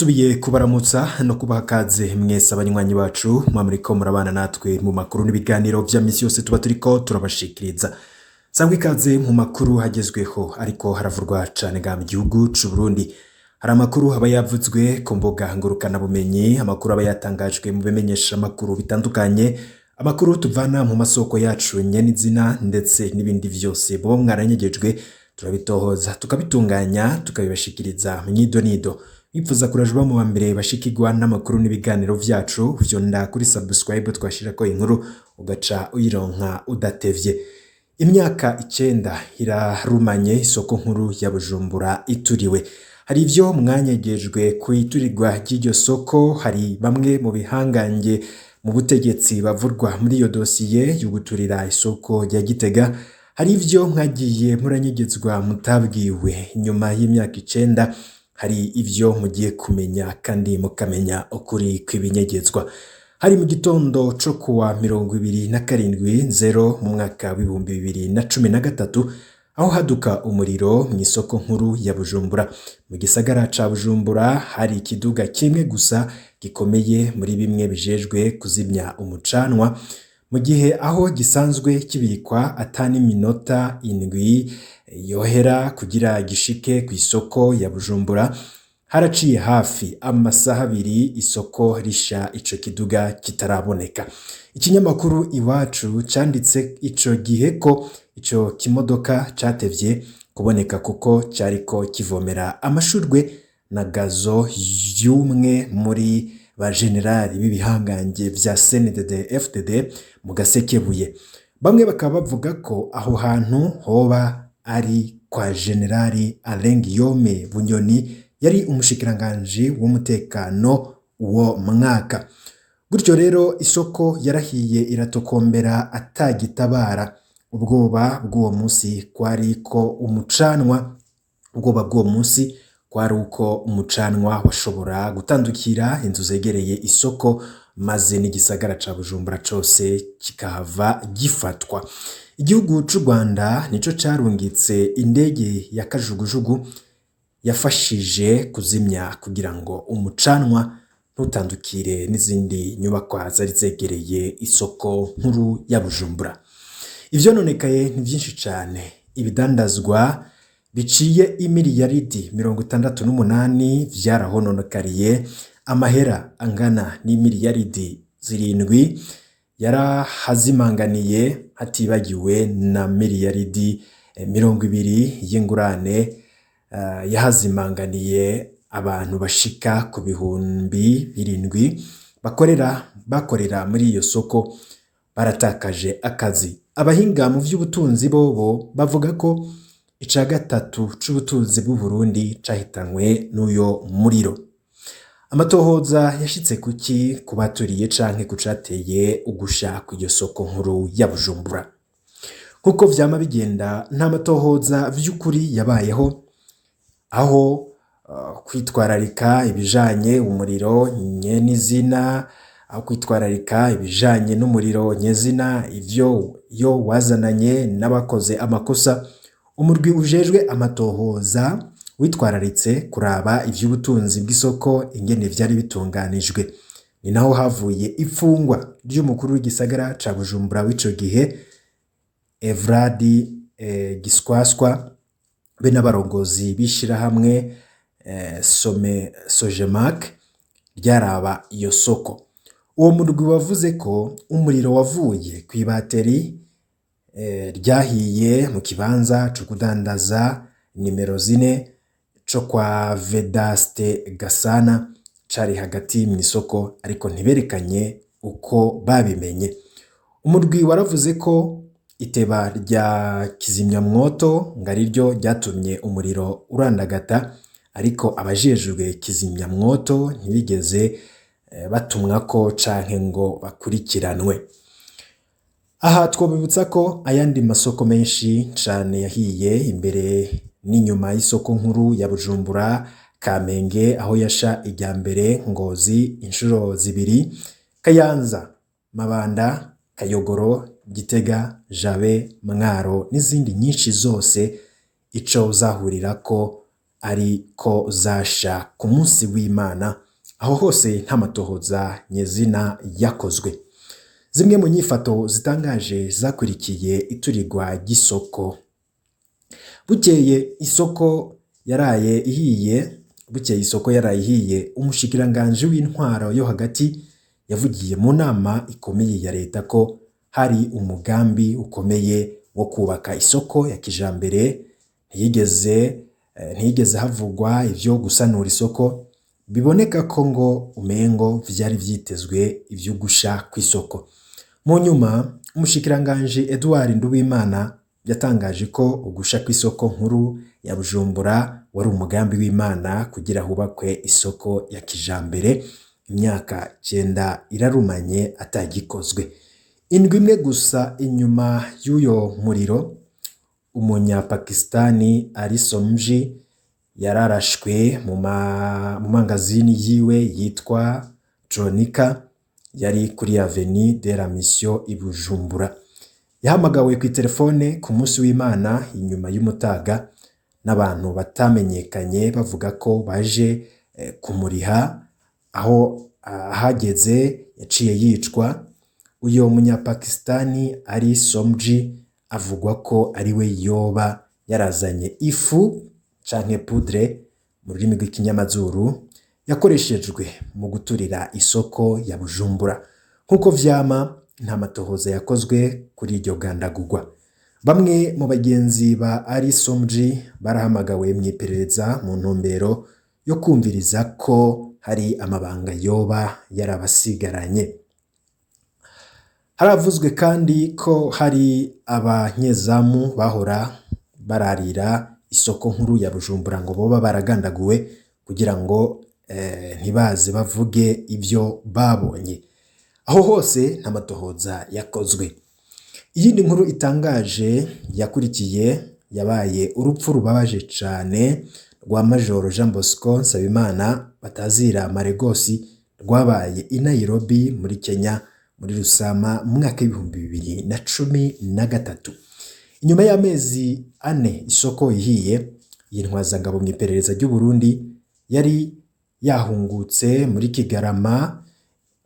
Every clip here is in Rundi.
ndasubiye kubaramutsa no kubaha kaze mwese abanywanyi bacu mwamuriko murabana natwe mu makuru n'ibiganiro vya misi yose tuba turiko turabashikiriza. Sangwa ikaze mu makuru hagezweho ariko haravurwa cane ga mu gihugu c'u Burundi. Hari amakuru aba yavuzwe ku mbuga ngurukana bumenyi, amakuru aba yatangajwe mu bimenyesha makuru bitandukanye, amakuru tuvana mu masoko yacu nyenizina ndetse n'ibindi vyose bo mwaranyegejwe turabitohoza tukabitunganya tukabibashikiriza mwidonido. Ipfuza kurajwa mu bambere bashikirwa n'amakuru n'ibiganiro vyacu vyonda kuri subscribe twashirako inkuru ugaca uyironka udatevye. Imyaka 9 irarumanye isoko nkuru ya Bujumbura ituriwe. Hari ivyo mwanyegejwe kwiturirwa ry'iryo soko, hari bamwe mu bihangange mu butegetsi bavurwa muri iyo dosiye y'uguturira isoko rya Gitega. Hari ivyo mwagiye muranyegezwa mutabwiwe nyuma y'imyaka 9. Hari ivyo mugiye kumenya kandi mukamenya ukuri kw'ibinyegezwa. Hari mu gitondo co kuwa 27/0 mu mwaka w'ibihumbi 2013 aho haduka umuriro mu isoko nkuru ya Bujumbura. Mu gisagara ca Bujumbura hari ikiduga kimwe gusa gikomeye muri bimwe bijejwe kuzimya umucanwa, mu gihe aho gisanzwe kibikwa atani minota 7 yohera kugira gishike ku isoko ya Bujumbura. Haraciye hafi amasaha 2 isoko risha ico kiduga kitaraboneka. Ikinyamakuru Iwacu canditse ico gihe ko ico kimodoka catevye kuboneka kuko cyariko kivomera amashurwe na gazo y'umwe muri ba generali b'ibihangange vya CNDD FDD mu Gasekebuye. Bamwe bakaba bavuga ko aho hantu hoba ari kwa generali Alain Guillaume Bunyoni yari umushikiranganje w'umutekano uwo mwaka. Gutyo rero isoko yarahiye iratokombera atagitabara. Ubwoba bw'uwo munsi kwari ko umucanwa, ubwoba bw'uwo munsi kwari uko umucanwa washobora gutandukira inzu zegereye isoko maze n'igisagara ca Bujumbura cose kikahava gifatwa. Igihugu c'u Rwanda nico carungitse indege ya kajugujugu yafashije kuzimya kugira ngo umucanwa ntutandukire n'izindi nyubakwa zari zegereye isoko nkuru ya Bujumbura. Ivyo nonekaye ni vyinshi cane. Ibidandazwa biciye imiliyaridi 68 vyarahononekariye, amahera angana n'imiliyaridi 7 yarahazimanganiye, hatibagiwe na miliyaridi 20 y'ingurane yahazimanganiye. Abantu bashika ku bihumbi 7 bakorera muri iyo soko baratakaje akazi. Abahinga mu vy'ubutunzi bobo bavuga ko ica gatatu c'ubutunzi bw'u Burundi cahitanywe n'uyo muriro. Amatohoza yashitse kuki kubaturiye canke kucateye ugusha ku iyo soko nkuru ya Bujumbura. Kuko vyama bigenda nta matohoza vy'ukuri yabayeho, aho kwitwararika ibijanye umuriro nyenizina, aho kwitwararika ibijanye n'umuriro nyezina ivyo yo wazananye n'abakoze amakosa. Umurwi ujejwe amatohoza witwararitse kuraba ivy'ubutunzi bw'isoko ingene vyari bitunganijwe. Ni naho havuye ifungwa ry'umukuru w'igisagara ca Bujumbura w'ico gihe Evradi Giswaswa be n'abarongozi bishira hamwe Sojemak ryaraba iyo soko. Uwo murwi wavuze ko umuriro wavuye kw'ibateri ryahiye mu kibanza co kudandaza nimero 4 co kwa Vedaste Gasana cari hagati mu isoko, ariko ntiberekanye uko babimenye. Umurwi waravuze ko iteba rya kizimyamwoto ngariryo ryatumye umuriro urandagata, ariko abajejwe kizimyamwoto ntibigeze batumwako canke ngo bakurikiranwe. Aha twobibutsa ko ayandi masoko menshi cane yahiye imbere n'inyuma y'isoko nkuru ya Bujumbura. Kamenge aho yasha ijya mbere, Ngozi inshuro 2, Kayanza, Mabanda, Kayogoro, Gitega, Jabe, Mwaro n'izindi nyinshi zose ico zahurirako ariko zasha ku munsi w'Imana. Aho hose nta matohoza nyezina yakozwe. Zimwe mu nyifato zitangaje zakurikiye iturirwa ry'isoko. Bukeye isoko yaraye ihiye, umushikiranganje w'intwaro yo hagati yavugiye mu nama ikomeye ya leta ko hari umugambi ukomeye wo kubaka isoko ya kijambere. Ntiyigeze havugwa ivyo gusanura isoko. Biboneka ko ngo umengo vyari vyitezwe ivyo gusha kw'isoko. Mu nyuma umushikiranganje Edouard Nduwimana yatangaje ko ugusha kw'isoko nkuru ya Bujumbura wari umugambi w'Imana kugira hubakwe isoko ya kijambere. Imyaka 9 irarumanye atagikozwe. Indwi imwe gusa inyuma y'uyo muriro, umunyapakistani Ali Somji yararashwe mu mangazini yiwe yitwa Tronika yari kuri Avenue de la Mission i Bujumbura. Yahamagawe ku telefone ku munsi w'Imana inyuma y'umutaga n'abantu batamenyekanye bavuga ko baje kumuriha. Aho ahageze yaciye yicwa. Uyo munyapakistani Ali Somji avugwa ko ariwe yoba yarazanye ifu canke poudre mu rurimi rw'ikinyamazuru yakoreshejwe mu guturira isoko ya Bujumbura. Nkuko vyama nta matohoza yakozwe kuri iryo gandagurwa. Bamwe mu bagenzi ba Ali Somji barahamagawe mw'iperereza mu ntumbero yo kumviriza ko hari amabanga yoba yarabasigaranye. Haravuzwe kandi ko hari abanyezamu bahora bararira isoko nkuru ya Bujumbura ngo boba baragandaguwe kugira ngo ntibaze bavuge ivyo babonye. Aho hose nta matohoza yakozwe. Iyindi nkuru itangaje yakurikiye yabaye urupfu rubabaje cane rwa Major Jean Bosco Nsabimana batazira Maregosi rwabaye i Nairobi muri Kenya muri Rusama mu mwaka w'2013. Inyuma y'amezi 4 isoko ihiye, y'intwazangabo mu iperereza ry'u Burundi yari yahungutse muri Kigarama.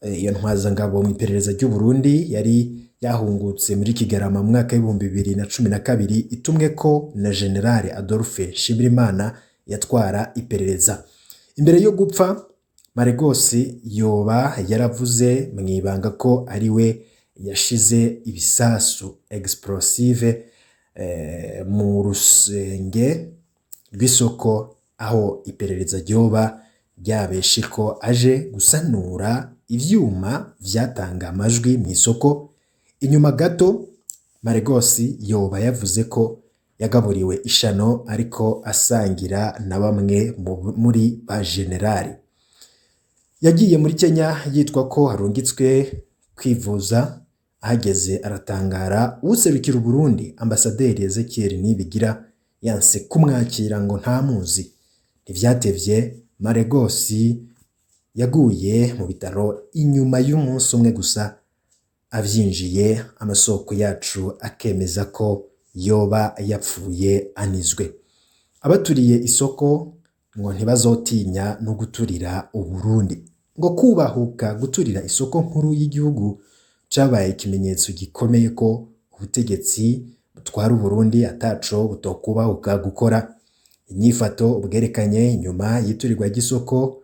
Iyo ntwazangabo mu iperereza ry'u Burundi yari yahungutse muri Kigarama mu mwaka w'2012 itumwe ko na General Adolphe Nshimirimana yatwara iperereza. Imbere yo gupfa, Maregosi yoba yaravuze mwibanga ko ariwe yashize ibisasu explosive mu rusenge rw'isoko, aho iperereza ryoba ryabeshe ko aje gusanura ivyuma vyatanga amajwi mu isoko. Inyuma gato Maregosi yoba yavuze ko yagaburiwe ishano ariko asangira na bamwe muri ba generali. Yagiye muri Kenya yitwa ko harungitswe kwivuza. Ahageze aratangara. Userukira Burundi Ambasaderi Ezekiel Nibigira yanse kumwakira ngo ntamuzi. Ntivyatevye Maregosi yaguye mu bitaro inyuma y'umunsi umwe gusa avyinjiye. Amasoko yacu akemeza ko yoba yapfuye anizwe. Abaturiye isoko ngo ntibazotinya no guturira Uburundi. Ngo kubahuka guturira isoko nkuru y'igihugu cabaye ikimenyetso gikomeye ko ubutegetsi butwara Uburundi ataco butokubahuka gukora. Inyifato bwerekanye inyuma y'iturirwa ry'isoko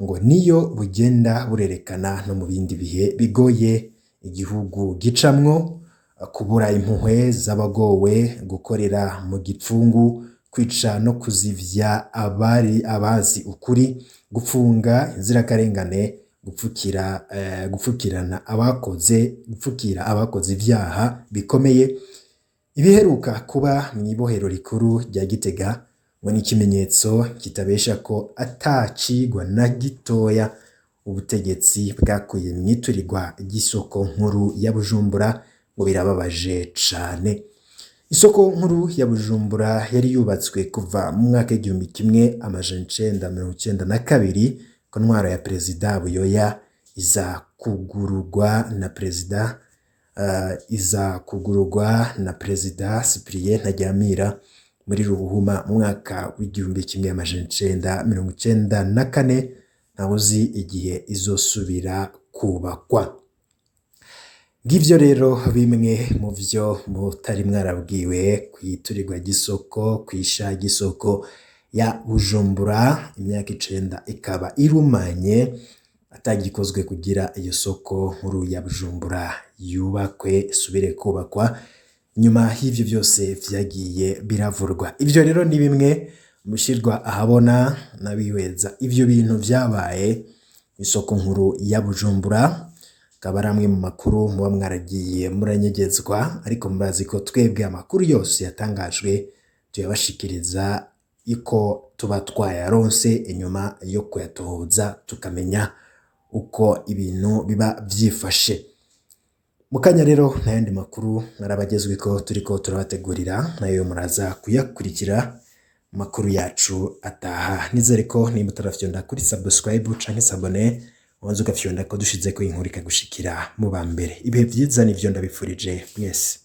ngo niyo bugenda burerekana no mu bindi bihe bigoye igihugu gicamwo: kubura impuhwe z'abagowe, gukorera mu gipfungu, kwica no kuzivya abazi ukuri, gupfunga inzirakarengane, gupfukira abakoze ivyaha bikomeye. Ibiheruka kuba mw'ibohero rikuru rya Gitega ngo ni ikimenyetso kitabesha ko atacigwa na gitoya ubutegetsi bwakuye mw'iturirwa ry'isoko nkuru ya Bujumbura. Ngo birababaje cane. Isoko nkuru ya Bujumbura yari yubatswe kuva mu mwaka w'1992 ko ntwaro ya Perezida Buyoya iza kugururwa na Perezida Cyprien Ntaryamira muri Ruhuhuma mu mwaka w'igihumbi kimwe amajana icenda mirongo icenda na kane, ntawe uzi igihe izosubira kubakwa. Ngivyo rero bimwe mu vyo mutari mwarabwiwe kw'iturirwa ry'isoko, kw'isha ry'isoko ya Bujumbura, imyaka 9 ikaba irumanye atagikozwe kugira iyo soko nkuru ya Bujumbura yubakwe, isubire kubakwa. Nyuma y'ivyo vyose vyagiye biravurwa. Ivyo rero ni bimwe mushirwa ahabona n'abihweza ivyo bintu vyabaye isoko nkuru ya Bujumbura. Akaba ari amwe mu makuru muba mwaragiye muranyegezwa, ariko murazi ko twebwe amakuru yose yatangajwe tuyabashikiriza iko tuba twayaronse inyuma yo kuyatohoza tukamenya uko ibintu biba vyifashe. Mukanya rero n'ayandi makuru narabagezweko turiko turabategurira, nayo muraza kuyakurikira makuru yacu ataha. Nizere ko nimba utarafyonda kuri subscribe canke s'abone, wanze ugafyonda ko dushizeko inkuru ikagushikira mu bambere. Ibihe vyiza nivyo ndabifurije mwese.